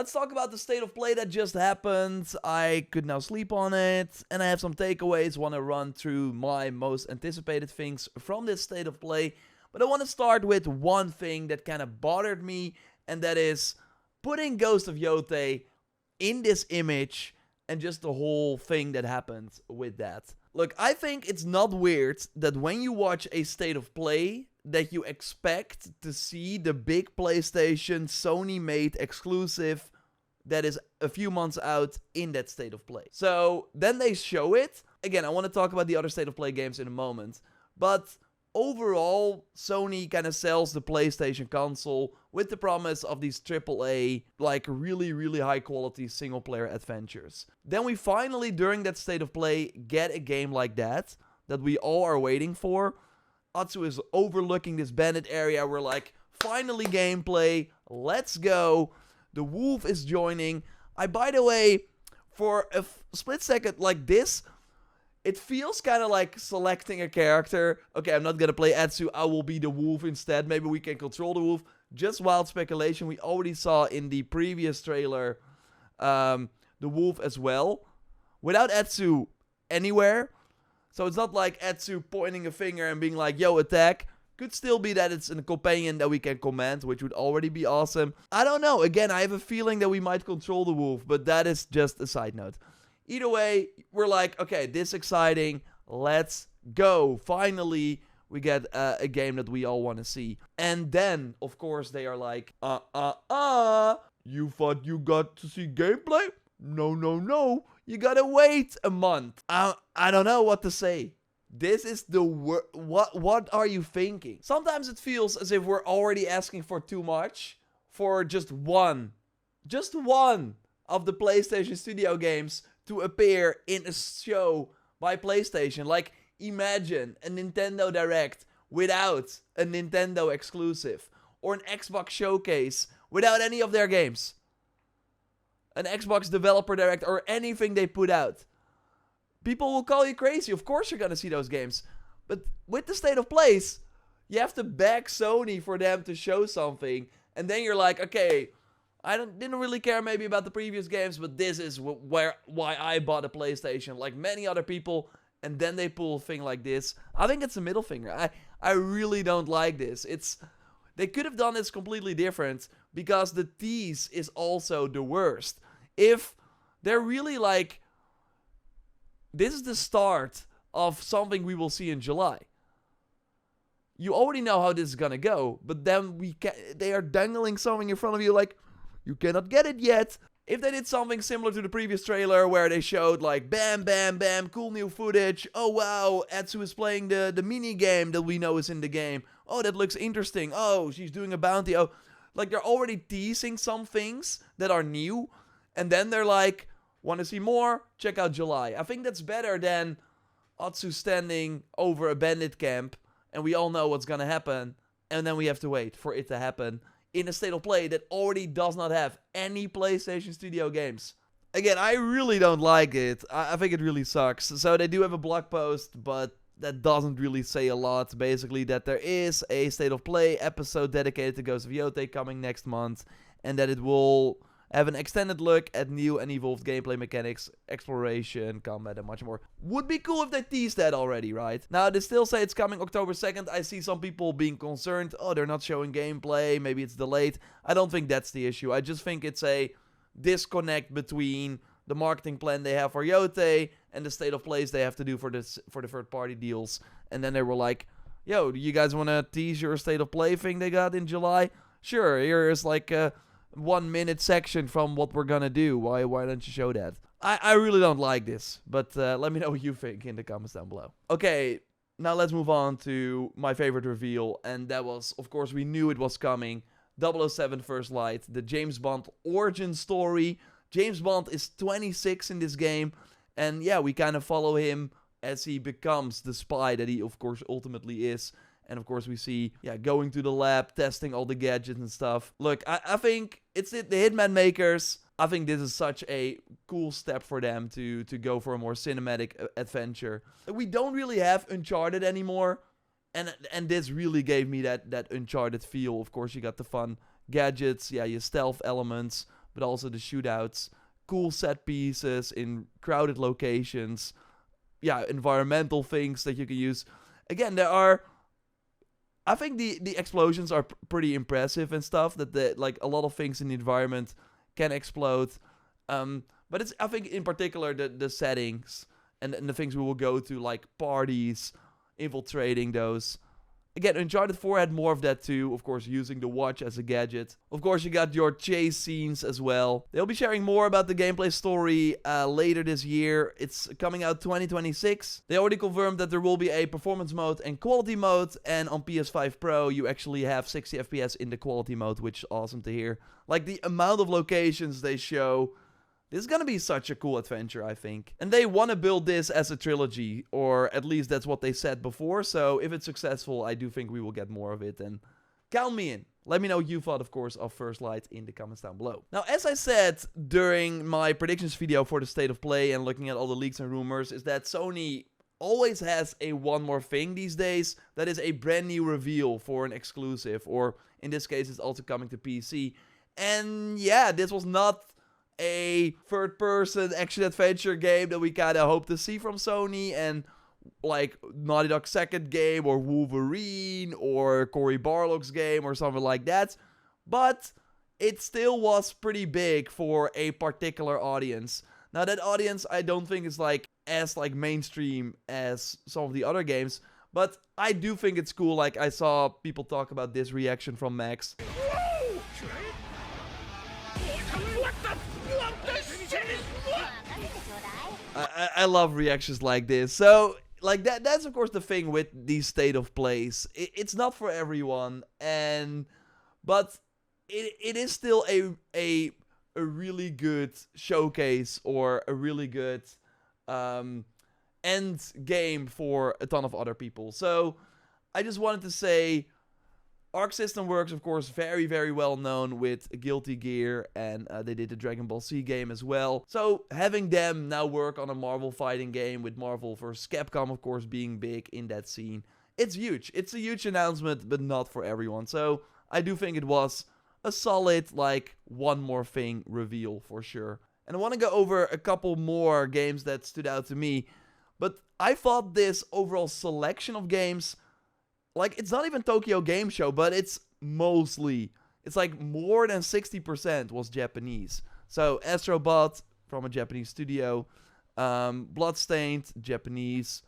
let's talk about the state of play that just happened. I could now sleep on it, and I have some takeaways. Want to run through my most anticipated things from this state of play. But I want to start with one thing that kind of bothered me, and that is putting Ghost of Yotei in this image and just the whole thing that happened with that. Look, I think it's not weird that when you watch a state of play that you expect to see the big PlayStation Sony-made exclusive that is a few months out in that state of play. So then they show it. Again, I want to talk about the other state of play games in a moment. But overall, Sony kind of sells the PlayStation console with the promise of these AAA, like really, really high quality single player adventures. Then we finally, during that state of play, get a game like that we all are waiting for. Atsu is overlooking this bandit area. We're like, finally gameplay, let's go. The wolf is joining. By the way, for a split second like this, it feels kind of like selecting a character. Okay, I'm not gonna play Atsu, I will be the wolf instead. Maybe we can control the wolf. Just wild speculation. We already saw in the previous trailer the wolf as well. Without Atsu anywhere. So it's not like Atsu pointing a finger and being like, yo, attack. Could still be that it's a companion that we can command, which would already be awesome. I don't know. Again, I have a feeling that we might control the wolf, but that is just a side note. Either way, we're like, okay, this exciting. Let's go. Finally, we get a game that we all want to see. And then, of course, they are like, you thought you got to see gameplay? No. You gotta wait a month. I don't know what to say. This is the what are you thinking? Sometimes it feels as if we're already asking for too much for just one of the PlayStation Studio games to appear in a show by PlayStation. Like, imagine a Nintendo Direct without a Nintendo exclusive, or an Xbox Showcase without any of their games. An Xbox Developer Direct or anything they put out. People will call you crazy. Of course you're gonna see those games. But with the state of plays, you have to beg Sony for them to show something. And then you're like, okay, didn't really care maybe about the previous games, but this is why I bought a PlayStation, like many other people. And then they pull a thing like this. I think it's a middle finger. I really don't like this. They could have done this completely different, because the tease is also the worst. If they're really like, this is the start of something we will see in July. You already know how this is gonna go, but then they are dangling something in front of you like, you cannot get it yet. If they did something similar to the previous trailer where they showed like bam, bam, bam, cool new footage. Oh wow, Atsu is playing the mini game that we know is in the game. Oh, that looks interesting. Oh, she's doing a bounty. Oh, like they're already teasing some things that are new. And then they're like, want to see more? Check out July. I think that's better than Atsu standing over a bandit camp and we all know what's gonna happen. And then we have to wait for it to happen in a state of play that already does not have any PlayStation Studio games. Again, I really don't like it. I think it really sucks. So they do have a blog post, but that doesn't really say a lot. Basically, that there is a state of play episode dedicated to Ghost of Yotei coming next month, and that it will have an extended look at new and evolved gameplay mechanics, exploration, combat, and much more. Would be cool if they teased that already, right? Now, they still say it's coming October 2nd. I see some people being concerned. Oh, they're not showing gameplay. Maybe it's delayed. I don't think that's the issue. I just think it's a disconnect between the marketing plan they have for Yotei and the state of plays they have to do for the third-party deals. And then they were like, yo, do you guys want to tease your state of play thing they got in July? Sure, here's like a 1-minute section from what we're gonna do. Why don't you show that? I really don't like this, but let me know what you think in the comments down below. Okay, now let's move on to my favorite reveal, and that was, of course, we knew it was coming. 007 First Light, the James Bond origin story. James Bond is 26 in this game, and yeah, we kind of follow him as he becomes the spy that he, of course, ultimately is. And of course we see, going to the lab, testing all the gadgets and stuff. Look, I think it's the Hitman makers. I think this is such a cool step for them to go for a more cinematic adventure. We don't really have Uncharted anymore. And this really gave me that Uncharted feel. Of course, you got the fun gadgets, your stealth elements. but also the shootouts, cool set pieces in crowded locations, yeah, environmental things that you can use. Again, I think the explosions are pretty impressive and stuff. That like a lot of things in the environment can explode. But it's, I think in particular the settings and the things we will go to, like parties, infiltrating those. Again, Uncharted 4 had more of that too, of course, using the watch as a gadget. Of course, you got your chase scenes as well. They'll be sharing more about the gameplay story later this year. It's coming out 2026. They already confirmed that there will be a performance mode and quality mode, and on PS5 Pro, you actually have 60 FPS in the quality mode, which is awesome to hear. Like, the amount of locations they show, this is gonna be such a cool adventure, I think. And they want to build this as a trilogy, or at least that's what they said before. So if it's successful, I do think we will get more of it. And count me in. Let me know what you thought, of course, of First Light in the comments down below. Now, as I said during my predictions video for the State of Play and looking at all the leaks and rumors, is that Sony always has a one more thing these days. That is a brand new reveal for an exclusive. Or in this case, it's also coming to PC. And yeah, this was not a third-person action-adventure game that we kind of hope to see from Sony, and like Naughty Dog's second game, or Wolverine, or Cory Barlog's game, or something like that. But it still was pretty big for a particular audience. Now, that audience I don't think is like as like mainstream as some of the other games, but I do think it's cool. Like, I saw people talk about this reaction from Max. I love reactions like this. So, like, that's of course the thing with these State of Plays. It's not for everyone, but it is still a really good showcase, or a really good end game for a ton of other people. So, I just wanted to say, Arc System Works, of course, very, very well known with Guilty Gear, and they did the Dragon Ball Z game as well. So having them now work on a Marvel fighting game, with Marvel vs. Capcom, of course, being big in that scene, it's huge. It's a huge announcement, but not for everyone. So I do think it was a solid, like, one more thing reveal for sure. And I want to go over a couple more games that stood out to me, but I thought this overall selection of games, like, it's not even Tokyo Game Show, but it's like more than 60% was Japanese. So, Astrobot, from a Japanese studio. Bloodstained, Japanese.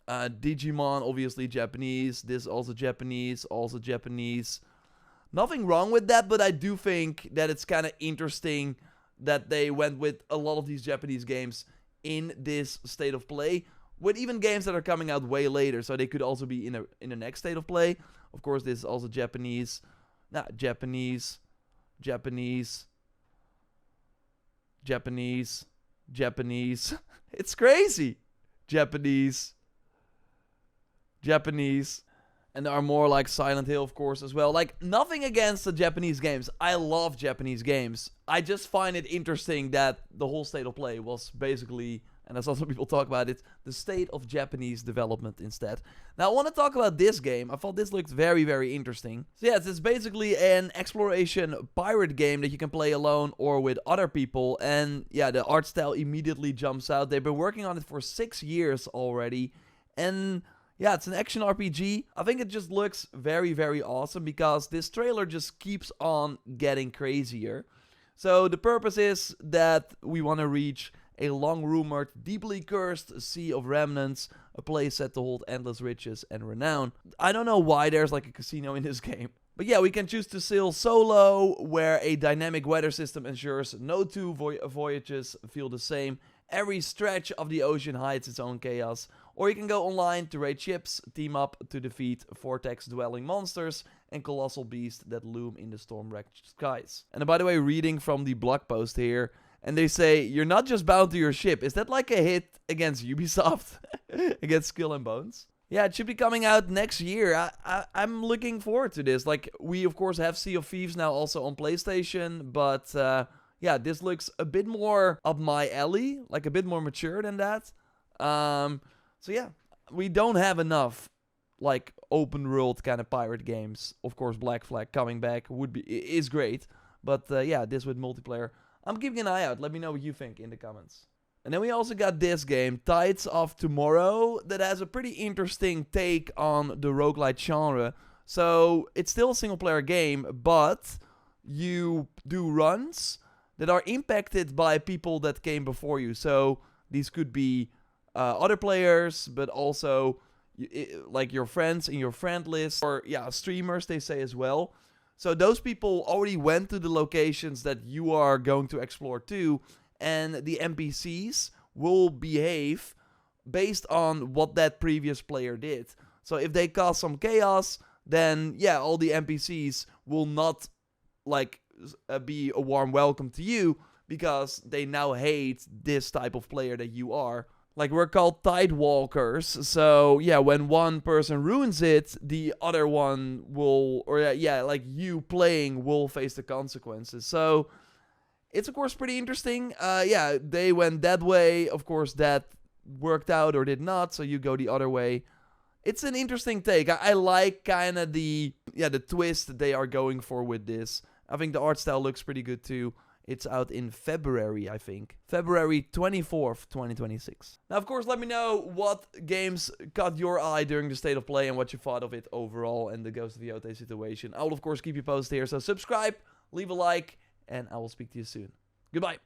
Digimon, obviously Japanese. This also Japanese, Nothing wrong with that, but I do think that it's kind of interesting that they went with a lot of these Japanese games in this State of Play, with even games that are coming out way later, so they could also be in the next State of Play. Of course, this is also Japanese. Japanese. It's crazy. Japanese. And there are more like Silent Hill, of course, as well. Like, nothing against the Japanese games. I love Japanese games. I just find it interesting that the whole State of Play was basically, and that's also people talk about it, the state of Japanese development instead. Now, I want to talk about this game. I thought this looked very, very interesting. So yes, it's basically an exploration pirate game that you can play alone or with other people. And yeah, the art style immediately jumps out. They've been working on it for 6 years already. And yeah, it's an action RPG. I think it just looks very, very awesome, because this trailer just keeps on getting crazier. So the purpose is that we want to reach a long-rumored, deeply cursed sea of remnants, a place set to hold endless riches and renown. I don't know why there's like a casino in this game. But yeah, we can choose to sail solo, where a dynamic weather system ensures no two voyages feel the same. Every stretch of the ocean hides its own chaos. Or you can go online to raid ships, team up to defeat vortex-dwelling monsters and colossal beasts that loom in the storm-wrecked skies. And by the way, reading from the blog post here, and they say, you're not just bound to your ship. Is that like a hit against Ubisoft? Against Skull and Bones? Yeah, it should be coming out next year. I'm looking forward to this. Like, we of course have Sea of Thieves now also on PlayStation, but yeah, this looks a bit more up my alley, like a bit more mature than that. So yeah, we don't have enough like open world kind of pirate games. Of course, Black Flag coming back is great, But yeah, this with multiplayer. I'm keeping an eye out. Let me know what you think in the comments. And then we also got this game, Tides of Tomorrow, that has a pretty interesting take on the roguelite genre. So, it's still a single player game, but you do runs that are impacted by people that came before you. So, these could be other players, but also like your friends in your friend list, or yeah, streamers, they say as well. So, those people already went to the locations that you are going to explore too. And the NPCs will behave based on what that previous player did. So if they cause some chaos, then yeah, all the NPCs will not like be a warm welcome to you because they now hate this type of player that you are. Like, we're called Tidewalkers, so yeah, when one person ruins it, the other one will, or yeah, like you playing will face the consequences. So it's, of course, pretty interesting. Yeah, they went that way. Of course, that worked out or did not, so you go the other way. It's an interesting take. I like kind of the twist that they are going for with this. I think the art style looks pretty good, too. It's out in February, I think. February 24th, 2026. Now, of course, let me know what games caught your eye during the State of Play and what you thought of it overall and the Ghost of Yotei situation. I will, of course, keep you posted here, so subscribe, leave a like, and I will speak to you soon. Goodbye.